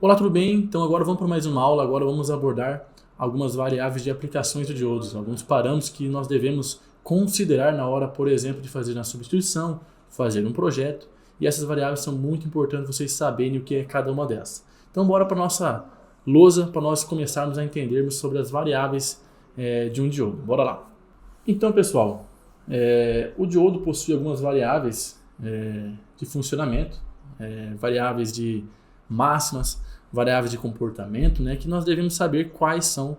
Olá, tudo bem? Então agora vamos para mais uma aula. Agora vamos abordar algumas variáveis de aplicações de diodos, alguns parâmetros que nós devemos considerar na hora, por exemplo, de fazer uma substituição, fazer um projeto. E essas variáveis são muito importantes vocês saberem o que é cada uma delas. Então bora para a nossa lousa, para nós começarmos a entendermos sobre as variáveis de um diodo. Bora lá. Então, pessoal, o diodo possui algumas variáveis de funcionamento, variáveis de máximas, variáveis de comportamento, né, que nós devemos saber quais são,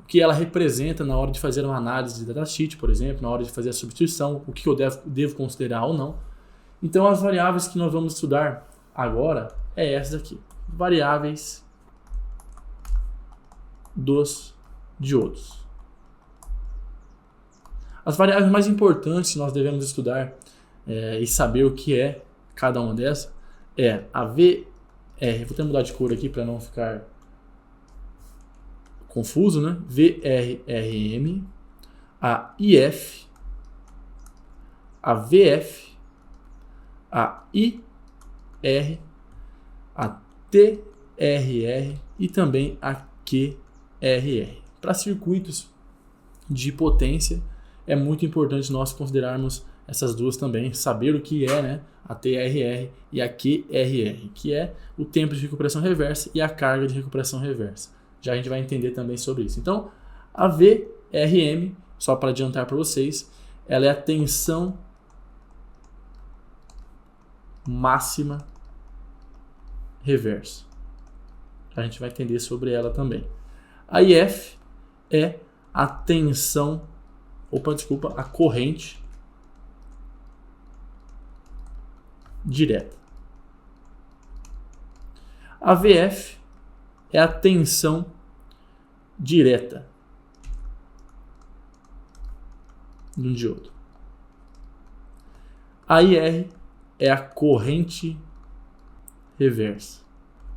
o que ela representa na hora de fazer uma análise de datasheet, por exemplo, na hora de fazer a substituição, o que eu devo considerar ou não. Então, as variáveis que nós vamos estudar agora é essas aqui, variáveis dos diodos. As variáveis mais importantes que nós devemos estudar e saber o que é cada uma dessas é a VR, vou até mudar de cor aqui para não ficar confuso, né? VRRM, a IF, a VF, a IR, a TRR e também a QRR. Para circuitos de potência, é muito importante nós considerarmos essas duas também, saber o que é, né, a TRR e a QRR, que é o tempo de recuperação reversa e a carga de recuperação reversa. Já a gente vai entender também sobre isso. Então, a VRM, só para adiantar para vocês, ela é a tensão máxima reversa. A gente vai entender sobre ela também. A IF é a tensão, a corrente direta. A VF é a tensão direta de um diodo. A IR é a corrente reversa.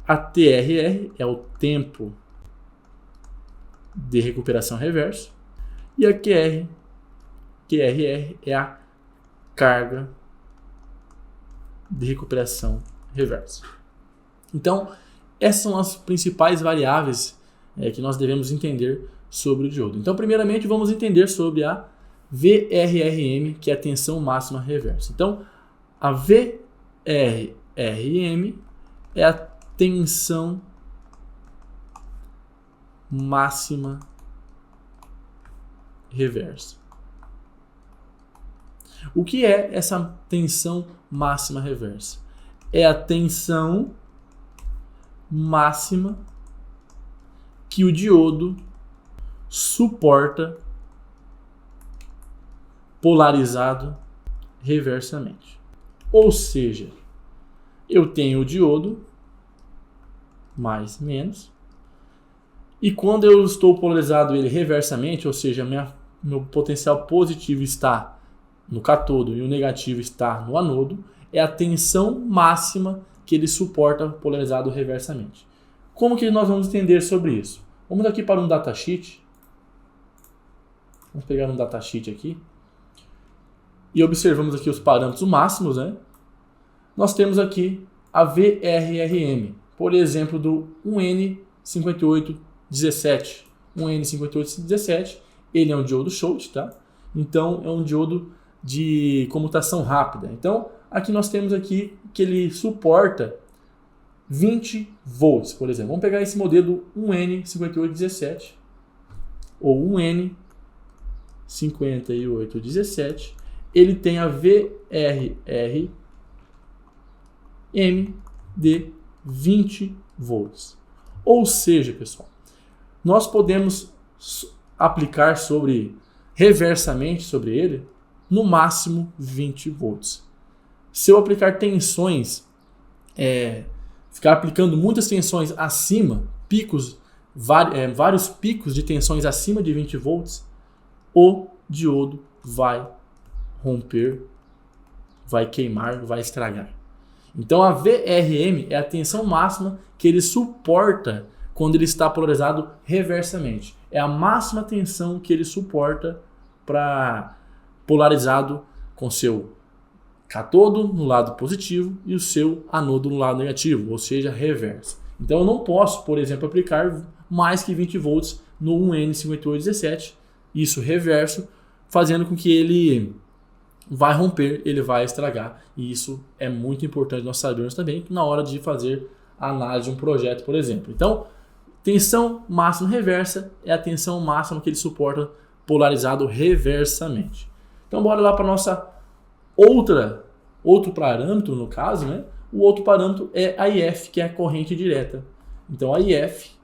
A TRR é o tempo de recuperação reversa. E a QRR é a carga de recuperação reversa. Então, essas são as principais variáveis que nós devemos entender sobre o diodo. Então, primeiramente, vamos entender sobre a VRRM, que é a tensão máxima reversa. Então, a VRRM é a tensão máxima reversa. O que é essa tensão máxima reversa? É a tensão máxima que o diodo suporta polarizado reversamente. Ou seja, eu tenho o diodo mais menos, e quando eu estou polarizado ele reversamente, ou seja, meu potencial positivo está no cátodo e o negativo está no anodo, é a tensão máxima que ele suporta polarizado reversamente. Como que nós vamos entender sobre isso? Vamos aqui para um datasheet. Vamos pegar um datasheet aqui. E observamos aqui os parâmetros máximos, né? Nós temos aqui a VRRM, por exemplo, do 1N5817. 1N5817, ele é um diodo Schottky, tá? Então, é um diodo de comutação rápida. Então, aqui nós temos aqui que ele suporta 20 volts, por exemplo. Vamos pegar esse modelo 1N5817 ou 1N5817. Ele tem a VRRM de 20 volts. Ou seja, pessoal, nós podemos aplicar reversamente sobre ele no máximo 20 volts. Se eu aplicar tensões, ficar aplicando muitas tensões acima, vários picos de tensões acima de 20 volts, o diodo vai romper, vai queimar, vai estragar. Então a VRM é a tensão máxima que ele suporta quando ele está polarizado reversamente. É a máxima tensão que ele suporta para polarizado com seu catodo no lado positivo e o seu anodo no lado negativo, ou seja, reverso. Então eu não posso, por exemplo, aplicar mais que 20 volts no 1N5817, isso reverso, fazendo com que ele vai romper, ele vai estragar. E isso é muito importante nós sabermos também na hora de fazer a análise de um projeto, por exemplo. Então, tensão máxima reversa é a tensão máxima que ele suporta polarizado reversamente. Então, bora lá para nossa outro parâmetro, no caso, né? O outro parâmetro é a IF, que é a corrente direta. Então, a IF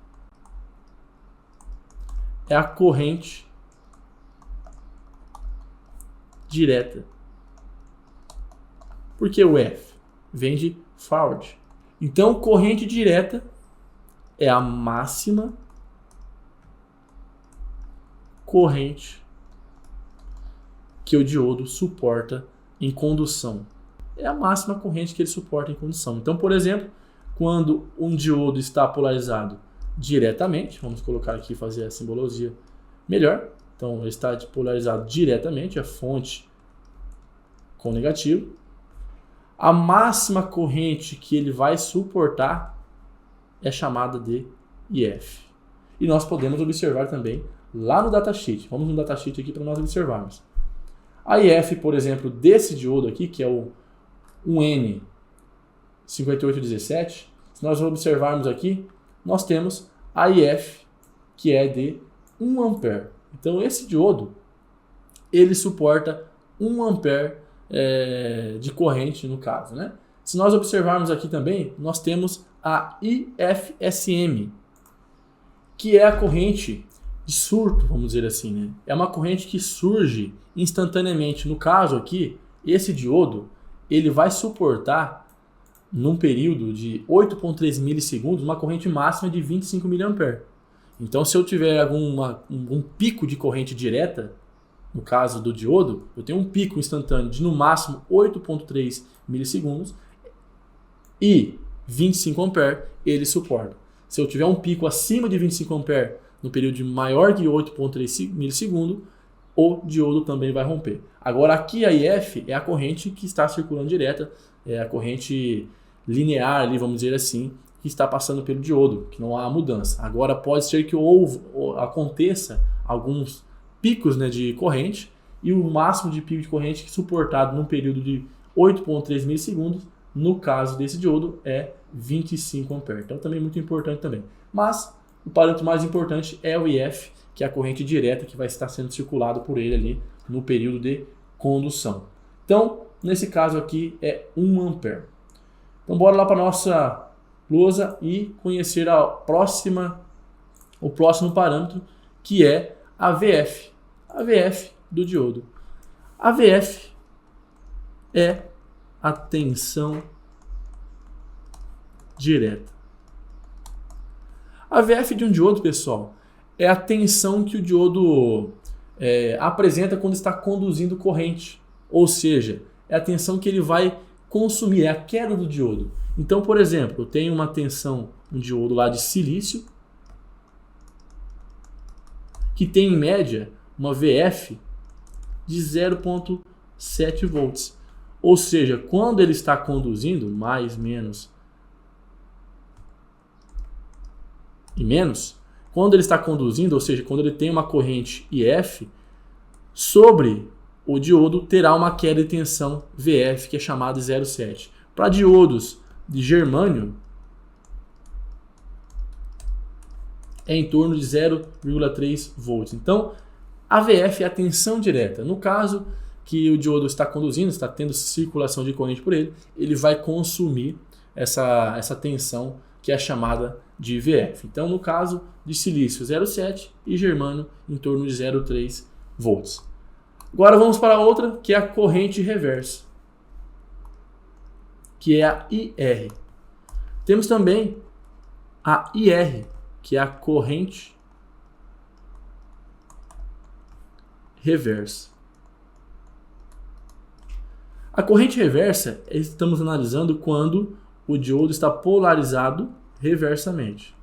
é a corrente direta. Por que o F? Vem de forward. Então, corrente direta é a máxima corrente que o diodo suporta em condução. É a máxima corrente que ele suporta em condução. Então, por exemplo, quando um diodo está polarizado diretamente, vamos colocar aqui, fazer a simbologia melhor. Então, ele está polarizado diretamente, a fonte com negativo. A máxima corrente que ele vai suportar é chamada de IF. E nós podemos observar também lá no datasheet. Vamos no datasheet aqui para nós observarmos. A IF, por exemplo, desse diodo aqui, que é o 1N5817, se nós observarmos aqui, nós temos a IF, que é de 1 ampere. Então, esse diodo, ele suporta 1 ampere de corrente, no caso, né? Se nós observarmos aqui também, nós temos a IFSM, que é a corrente de surto, vamos dizer assim, né? É uma corrente que surge instantaneamente. No caso aqui, esse diodo, ele vai suportar, num período de 8,3 milissegundos, uma corrente máxima de 25 mA. Então, se eu tiver algum pico de corrente direta, no caso do diodo, eu tenho um pico instantâneo de no máximo 8,3 milissegundos e 25 ampere ele suporta. Se eu tiver um pico acima de 25 ampere no período de maior que 8,3 milissegundos, o diodo também vai romper. Agora aqui a IF é a corrente que está circulando direta, é a corrente linear ali, vamos dizer assim, que está passando pelo diodo, que não há mudança. Agora pode ser que aconteça alguns picos, né, de corrente, e o máximo de pico de corrente suportado num período de 8,3 milissegundos, no caso desse diodo, é 25 ampere. Então também muito importante também. Mas o parâmetro mais importante é o IF, que é a corrente direta que vai estar sendo circulado por ele ali no período de condução. Então, nesse caso aqui é 1 ampere. Então bora lá para a nossa lousa e conhecer o próximo parâmetro, que é a VF. A VF do diodo. A VF é a tensão direta. A VF de um diodo, pessoal, é a tensão que o diodo apresenta quando está conduzindo corrente. Ou seja, é a tensão que ele vai consumir, é a queda do diodo. Então, por exemplo, eu tenho uma tensão, um diodo lá de silício, que tem em média uma VF de 0,7 volts. Ou seja, quando ele está conduzindo, mais, menos e menos, quando ele está conduzindo, ou seja, quando ele tem uma corrente IF, sobre o diodo terá uma queda de tensão VF, que é chamada de 0,7. Para diodos de germânio, é em torno de 0,3 volts. Então, a VF é a tensão direta. No caso que o diodo está conduzindo, está tendo circulação de corrente por ele, ele vai consumir essa tensão que é chamada de VF. Então, no caso de silício, 0,7 e germânio em torno de 0,3 volts. Agora vamos para a outra, que é a corrente reversa, que é a IR. Temos também a IR, que é a corrente reversa. A corrente reversa, estamos analisando quando o diodo está polarizado reversamente.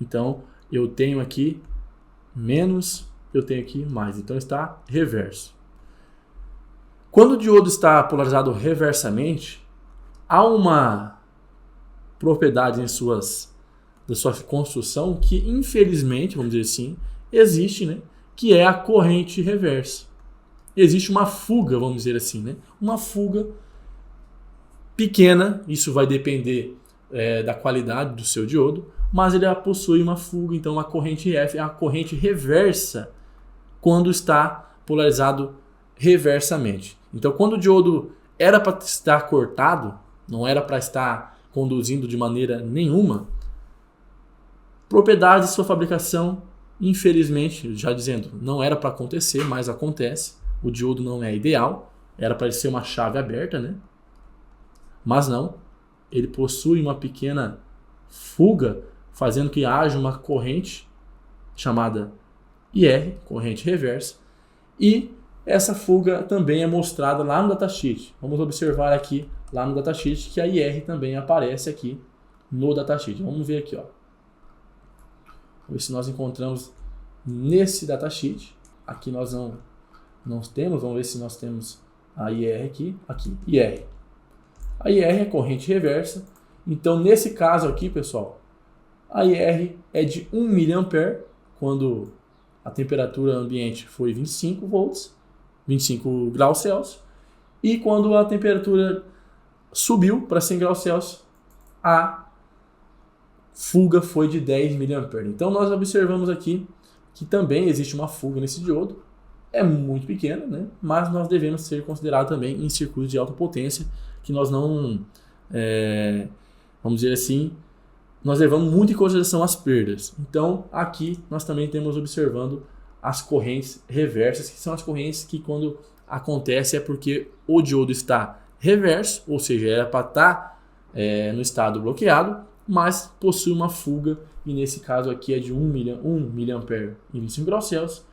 Então, eu tenho aqui menos, eu tenho aqui mais. Então, está reverso. Quando o diodo está polarizado reversamente, há uma propriedade da sua construção que, infelizmente, vamos dizer assim, existe, né? Que é a corrente reversa. Existe uma fuga, vamos dizer assim, né? Uma fuga pequena, isso vai depender da qualidade do seu diodo, mas ele possui uma fuga, então a corrente F é a corrente reversa quando está polarizado reversamente. Então, quando o diodo era para estar cortado, não era para estar conduzindo de maneira nenhuma, propriedades de sua fabricação, infelizmente, já dizendo, não era para acontecer, mas acontece. O diodo não é ideal, era para ser uma chave aberta, né? Mas não, ele possui uma pequena fuga, fazendo que haja uma corrente chamada IR, corrente reversa, e essa fuga também é mostrada lá no datasheet. Vamos observar aqui, lá no datasheet, que a IR também aparece aqui no datasheet. Vamos ver aqui, ó. Vamos ver se nós encontramos nesse datasheet. Aqui nós não temos, vamos ver se nós temos a IR aqui, IR. A IR é corrente reversa, então nesse caso aqui, pessoal, a IR é de 1 mA quando a temperatura ambiente foi 25 volts, 25 graus Celsius, e quando a temperatura subiu para 100 graus Celsius, a fuga foi de 10 mA. Então nós observamos aqui que também existe uma fuga nesse diodo, é muito pequena, né? Mas nós devemos ser considerados também em circuitos de alta potência, que nós não, vamos dizer assim, nós levamos muito em consideração as perdas. Então, aqui nós também temos observando as correntes reversas, que são as correntes que quando acontece é porque o diodo está reverso, ou seja, era para estar no estado bloqueado, mas possui uma fuga, e nesse caso aqui é de 1 mA em 25 graus Celsius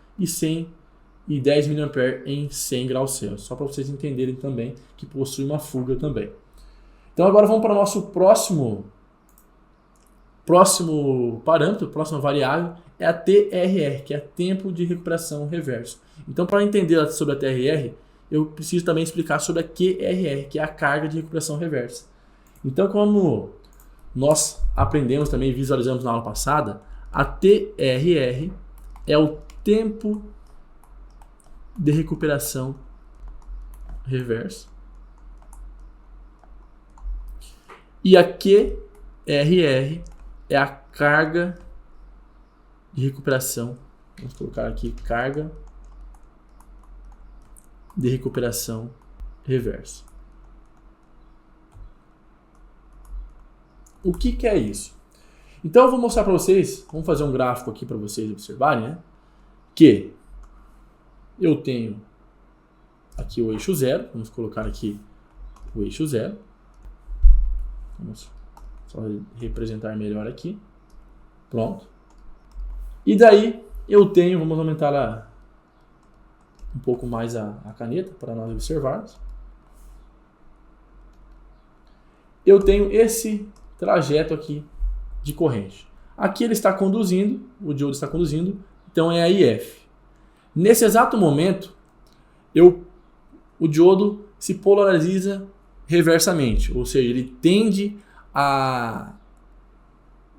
e 10 mA em 100 graus Celsius, só para vocês entenderem também que possui uma fuga também. Então agora vamos para o nosso próximo parâmetro, próxima variável, é a TRR, que é tempo de recuperação reverso. Então, para entender sobre a TRR, eu preciso também explicar sobre a QRR, que é a carga de recuperação reversa. Então, como nós aprendemos também, visualizamos na aula passada, a TRR é o tempo de recuperação reverso. E a QRR é a carga de recuperação. Vamos colocar aqui carga de recuperação reversa. O que é isso? Então eu vou mostrar para vocês, vamos fazer um gráfico aqui para vocês observarem, né? Que eu tenho aqui o eixo zero, vamos colocar aqui o eixo zero. Vamos só representar melhor aqui. Pronto. E daí eu tenho, vamos aumentar um pouco mais a caneta para nós observarmos. Eu tenho esse trajeto aqui de corrente. Aqui ele está conduzindo, o diodo está conduzindo, então é a IF. Nesse exato momento, o diodo se polariza reversamente, ou seja, ele tende a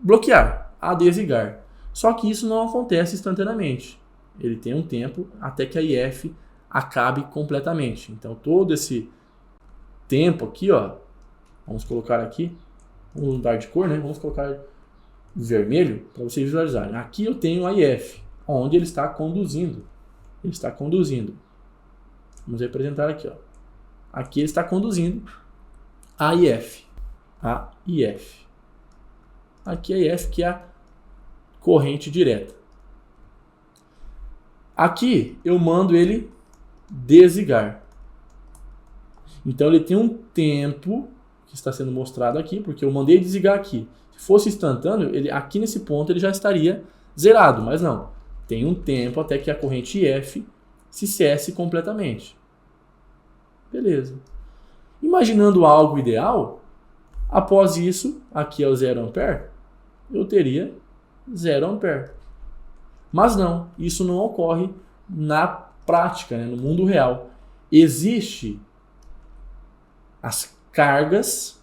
bloquear, a desligar. Só que isso não acontece instantaneamente. Ele tem um tempo até que a IF acabe completamente. Então todo esse tempo aqui, ó, vamos colocar aqui, vamos mudar de cor, né? Vamos colocar vermelho para vocês visualizarem. Aqui eu tenho a IF, onde ele está conduzindo. Ele está conduzindo. Vamos representar aqui, ó. Aqui ele está conduzindo a IF. A IF. Aqui a IF, que é a corrente direta. Aqui eu mando ele desligar. Então ele tem um tempo que está sendo mostrado aqui, porque eu mandei desligar aqui. Se fosse instantâneo, aqui nesse ponto ele já estaria zerado, mas não. Tem um tempo até que a corrente IF se cesse completamente. Beleza. Imaginando algo ideal, após isso, aqui é o 0 ampere, eu teria 0 ampere. Mas não, isso não ocorre na prática, né, no mundo real. existe as cargas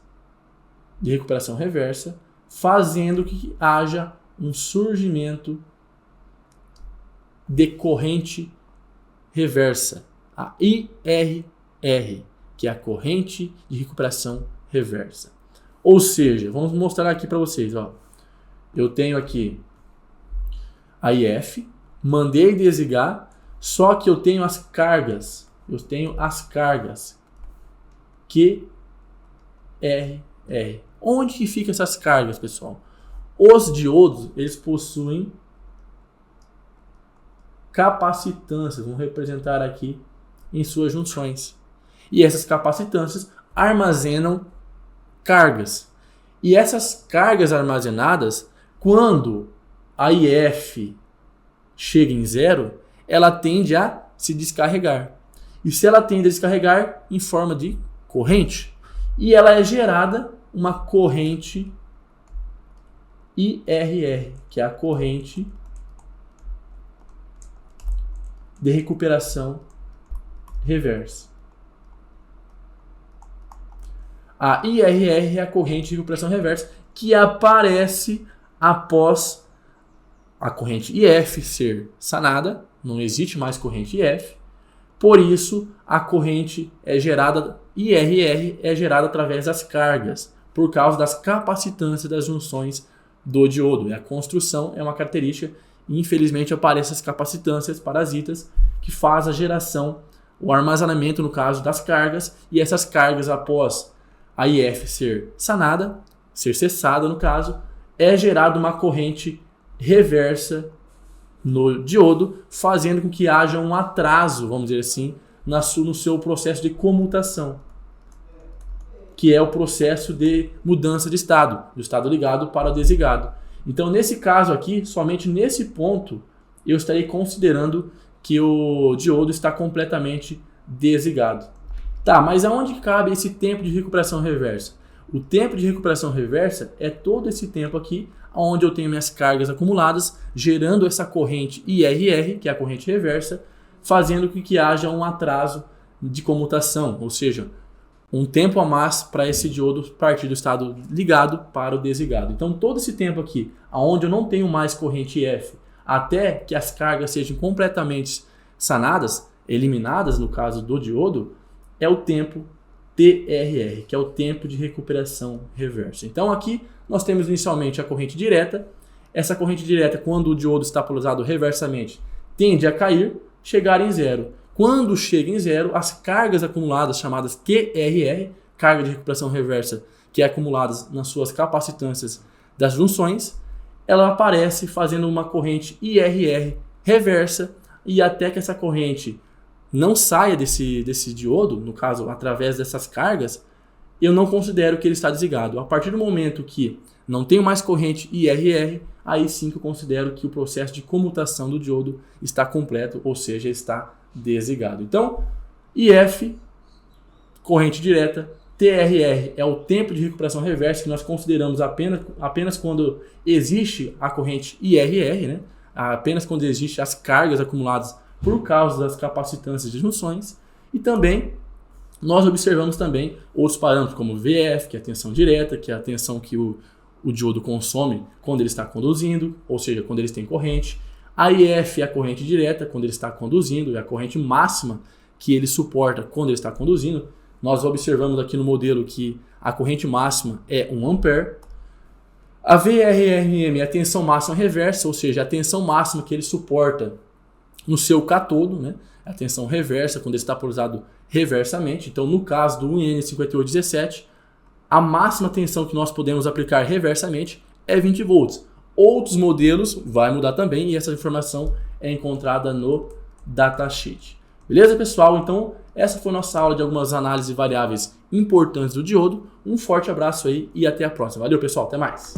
de recuperação reversa, fazendo que haja um surgimento de corrente reversa, a IRR, que é a corrente de recuperação reversa. Ou seja, vamos mostrar aqui para vocês, ó. Eu tenho aqui a IF, mandei desligar, só que eu tenho as cargas, QRR. Onde que ficam essas cargas, pessoal? Os diodos, eles possuem capacitâncias, vamos representar aqui em suas junções. E essas capacitâncias armazenam cargas. E essas cargas armazenadas, quando a IF chega em zero, ela tende a se descarregar. E se ela tende a descarregar em forma de corrente, e ela é gerada uma corrente IRR, que é a corrente de recuperação reversa. A IRR é a corrente de recuperação reversa que aparece após a corrente IF ser sanada, não existe mais corrente IF, por isso a corrente é gerada, IRR é gerada através das cargas, por causa das capacitâncias das junções do diodo. A construção é uma característica e infelizmente aparecem as capacitâncias parasitas que faz a geração, o armazenamento no caso das cargas, e essas cargas após a IF ser sanada, ser cessada no caso, é gerada uma corrente reversa no diodo, fazendo com que haja um atraso, vamos dizer assim, no seu processo de comutação, que é o processo de mudança de estado, do estado ligado para o desligado. Então, nesse caso aqui, somente nesse ponto, eu estarei considerando que o diodo está completamente desligado. Tá, mas aonde cabe esse tempo de recuperação reversa? O tempo de recuperação reversa é todo esse tempo aqui, onde eu tenho minhas cargas acumuladas, gerando essa corrente IRR, que é a corrente reversa, fazendo com que haja um atraso de comutação, ou seja, um tempo a mais para esse diodo partir do estado ligado para o desligado. Então, todo esse tempo aqui, onde eu não tenho mais corrente IF, até que as cargas sejam completamente sanadas, eliminadas no caso do diodo, é o tempo TRR, que é o tempo de recuperação reversa. Então, aqui nós temos inicialmente a corrente direta. Essa corrente direta, quando o diodo está polarizado reversamente, tende a cair, chegar em zero. Quando chega em zero, as cargas acumuladas, chamadas QRR, carga de recuperação reversa, que é acumuladas nas suas capacitâncias das junções, ela aparece fazendo uma corrente IRR reversa, e até que essa corrente não saia desse diodo, no caso, através dessas cargas, eu não considero que ele está desligado. A partir do momento que não tenho mais corrente IRR, aí sim que eu considero que o processo de comutação do diodo está completo, ou seja, está desligado. Então, IF, corrente direta, TRR é o tempo de recuperação reversa, que nós consideramos apenas quando existe a corrente IRR, né? Apenas quando existem as cargas acumuladas por causa das capacitâncias de junções. E também nós observamos também outros parâmetros como VF, que é a tensão direta, que é a tensão que o diodo consome quando ele está conduzindo, ou seja, quando eles têm corrente. A IF é a corrente direta quando ele está conduzindo, é a corrente máxima que ele suporta quando ele está conduzindo. Nós observamos aqui no modelo que a corrente máxima é 1 ampere. A VRRM é a tensão máxima reversa, ou seja, a tensão máxima que ele suporta no seu catodo, né? A tensão reversa, quando ele está polarizado reversamente. Então, no caso do UN5817, a máxima tensão que nós podemos aplicar reversamente é 20 volts. Outros modelos vai mudar também, e essa informação é encontrada no datasheet. Beleza, pessoal? Então, essa foi a nossa aula de algumas análises de variáveis importantes do diodo. Um forte abraço aí e até a próxima. Valeu, pessoal. Até mais.